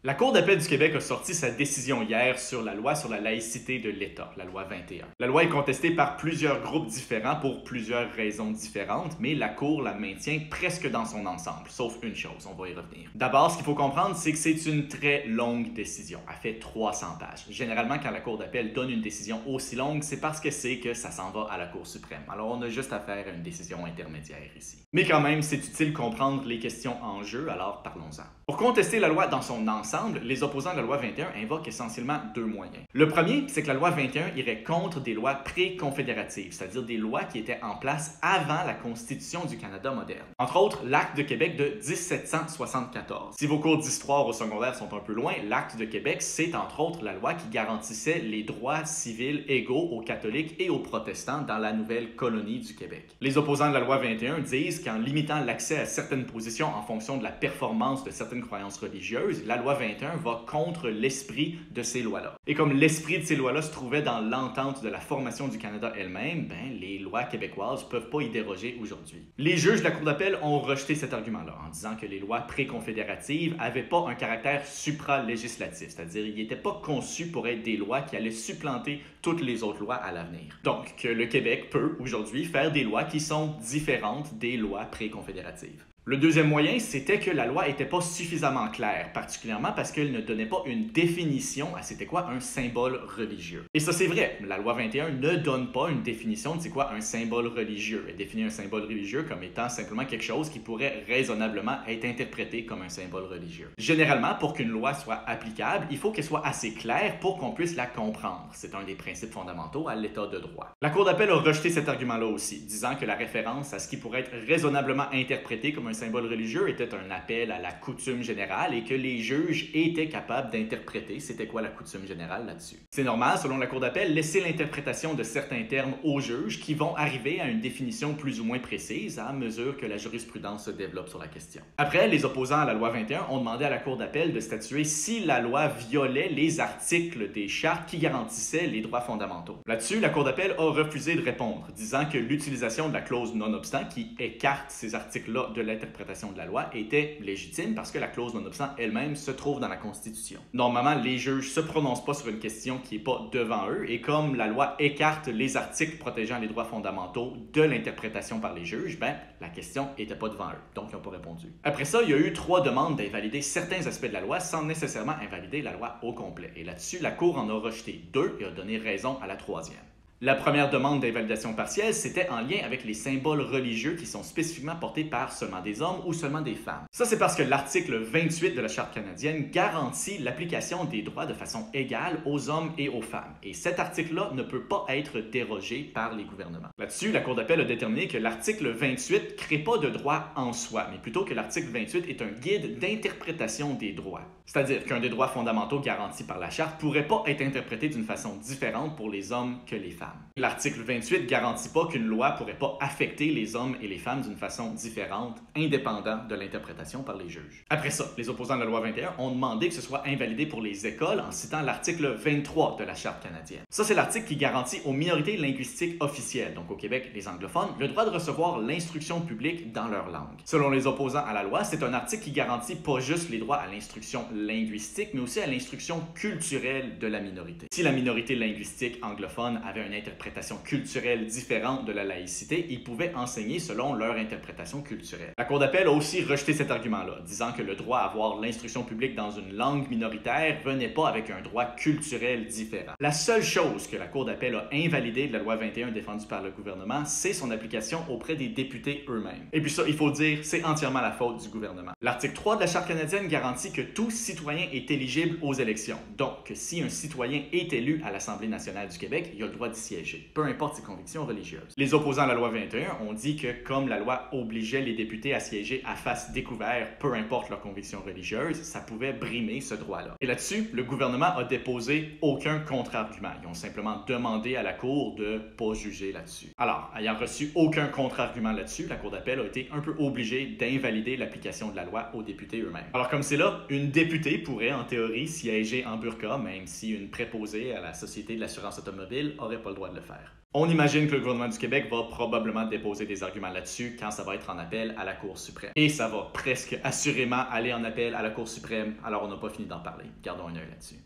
La Cour d'appel du Québec a sorti sa décision hier sur la loi sur la laïcité de l'État, la loi 21. La loi est contestée par plusieurs groupes différents pour plusieurs raisons différentes, mais la Cour la maintient presque dans son ensemble, sauf une chose, on va y revenir. D'abord, ce qu'il faut comprendre, c'est que c'est une très longue décision. Elle fait 300 pages. Généralement, quand la Cour d'appel donne une décision aussi longue, c'est parce que c'est que ça s'en va à la Cour suprême. Alors, on a juste à faire une décision intermédiaire ici. Mais quand même, c'est utile de comprendre les questions en jeu, alors parlons-en. Pour contester la loi dans son ensemble, les opposants de la loi 21 invoquent essentiellement deux moyens. Le premier, c'est que la loi 21 irait contre des lois pré-confédératives, c'est-à-dire des lois qui étaient en place avant la Constitution du Canada moderne. Entre autres, l'Acte de Québec de 1774. Si vos cours d'histoire au secondaire sont un peu loin, l'Acte de Québec, c'est entre autres la loi qui garantissait les droits civils égaux aux catholiques et aux protestants dans la nouvelle colonie du Québec. Les opposants de la loi 21 disent qu'en limitant l'accès à certaines positions en fonction de la performance de certaines croyances religieuses, la loi 21 va contre l'esprit de ces lois-là. Et comme l'esprit de ces lois-là se trouvait dans l'entente de la formation du Canada elle-même, les lois québécoises ne peuvent pas y déroger aujourd'hui. Les juges de la Cour d'appel ont rejeté cet argument-là en disant que les lois pré-confédératives n'avaient pas un caractère supra-législatif, c'est-à-dire qu'ils n'étaient pas conçus pour être des lois qui allaient supplanter toutes les autres lois à l'avenir. Donc, que le Québec peut aujourd'hui faire des lois qui sont différentes des lois pré-confédératives. Le deuxième moyen, c'était que la loi n'était pas suffisamment claire, particulièrement parce qu'elle ne donnait pas une définition à c'était quoi un symbole religieux. Et ça, c'est vrai, la loi 21 ne donne pas une définition de c'est quoi un symbole religieux. Elle définit un symbole religieux comme étant simplement quelque chose qui pourrait raisonnablement être interprété comme un symbole religieux. Généralement, pour qu'une loi soit applicable, il faut qu'elle soit assez claire pour qu'on puisse la comprendre. C'est un des principes fondamentaux à l'état de droit. La Cour d'appel a rejeté cet argument-là aussi, disant que la référence à ce qui pourrait être raisonnablement interprété comme un symbole religieux était un appel à la coutume générale et que les juges étaient capables d'interpréter c'était quoi la coutume générale là-dessus. C'est normal, selon la Cour d'appel, laisser l'interprétation de certains termes aux juges qui vont arriver à une définition plus ou moins précise à mesure que la jurisprudence se développe sur la question. Après, les opposants à la loi 21 ont demandé à la Cour d'appel de statuer si la loi violait les articles des chartes qui garantissaient les droits fondamentaux. Là-dessus, la Cour d'appel a refusé de répondre, disant que l'utilisation de la clause non-obstant qui écarte ces articles-là de l'interprétation de la loi était légitime parce que la clause non-obstant elle-même se trouve dans la Constitution. Normalement, les juges se prononcent pas sur une question qui n'est pas devant eux et comme la loi écarte les articles protégeant les droits fondamentaux de l'interprétation par les juges, la question n'était pas devant eux, donc ils n'ont pas répondu. Après ça, il y a eu 3 demandes d'invalider certains aspects de la loi sans nécessairement invalider la loi au complet. Et là-dessus, la Cour en a rejeté 2 et a donné raison à la 3e. La première demande d'invalidation partielle, c'était en lien avec les symboles religieux qui sont spécifiquement portés par seulement des hommes ou seulement des femmes. Ça, c'est parce que l'article 28 de la Charte canadienne garantit l'application des droits de façon égale aux hommes et aux femmes. Et cet article-là ne peut pas être dérogé par les gouvernements. Là-dessus, la Cour d'appel a déterminé que l'article 28 ne crée pas de droit en soi, mais plutôt que l'article 28 est un guide d'interprétation des droits. C'est-à-dire qu'un des droits fondamentaux garantis par la Charte ne pourrait pas être interprété d'une façon différente pour les hommes que les femmes. L'article 28 ne garantit pas qu'une loi ne pourrait pas affecter les hommes et les femmes d'une façon différente, indépendant de l'interprétation par les juges. Après ça, les opposants de la loi 21 ont demandé que ce soit invalidé pour les écoles en citant l'article 23 de la Charte canadienne. Ça, c'est l'article qui garantit aux minorités linguistiques officielles, donc au Québec, les anglophones, le droit de recevoir l'instruction publique dans leur langue. Selon les opposants à la loi, c'est un article qui garantit pas juste les droits à l'instruction linguistique, mais aussi à l'instruction culturelle de la minorité. Si la minorité linguistique anglophone avait une interprétation culturelle différente de la laïcité, ils pouvaient enseigner selon leur interprétation culturelle. La Cour d'appel a aussi rejeté cet argument-là, disant que le droit à avoir l'instruction publique dans une langue minoritaire venait pas avec un droit culturel différent. La seule chose que la Cour d'appel a invalidée de la loi 21 défendue par le gouvernement, c'est son application auprès des députés eux-mêmes. Et puis ça, il faut le dire, c'est entièrement la faute du gouvernement. L'article 3 de la Charte canadienne garantit que tout citoyen est éligible aux élections. Donc, que si un citoyen est élu à l'Assemblée nationale du Québec, il a le droit d'y siéger, peu importe ses convictions religieuses. Les opposants à la loi 21 ont dit que comme la loi obligeait les députés à siéger à face découverte, peu importe leurs convictions religieuses, ça pouvait brimer ce droit-là. Et là-dessus, le gouvernement a déposé aucun contre-argument. Ils ont simplement demandé à la Cour de pas juger là-dessus. Alors, ayant reçu aucun contre-argument là-dessus, la Cour d'appel a été un peu obligée d'invalider l'application de la loi aux députés eux-mêmes. Alors comme c'est là, une députée pourrait en théorie siéger en burqa, même si une préposée à la Société de l'assurance automobile aurait pas le droit de le faire. On imagine que le gouvernement du Québec va probablement déposer des arguments là-dessus quand ça va être en appel à la Cour suprême. Et ça va presque assurément aller en appel à la Cour suprême, alors on n'a pas fini d'en parler. Gardons un œil là-dessus.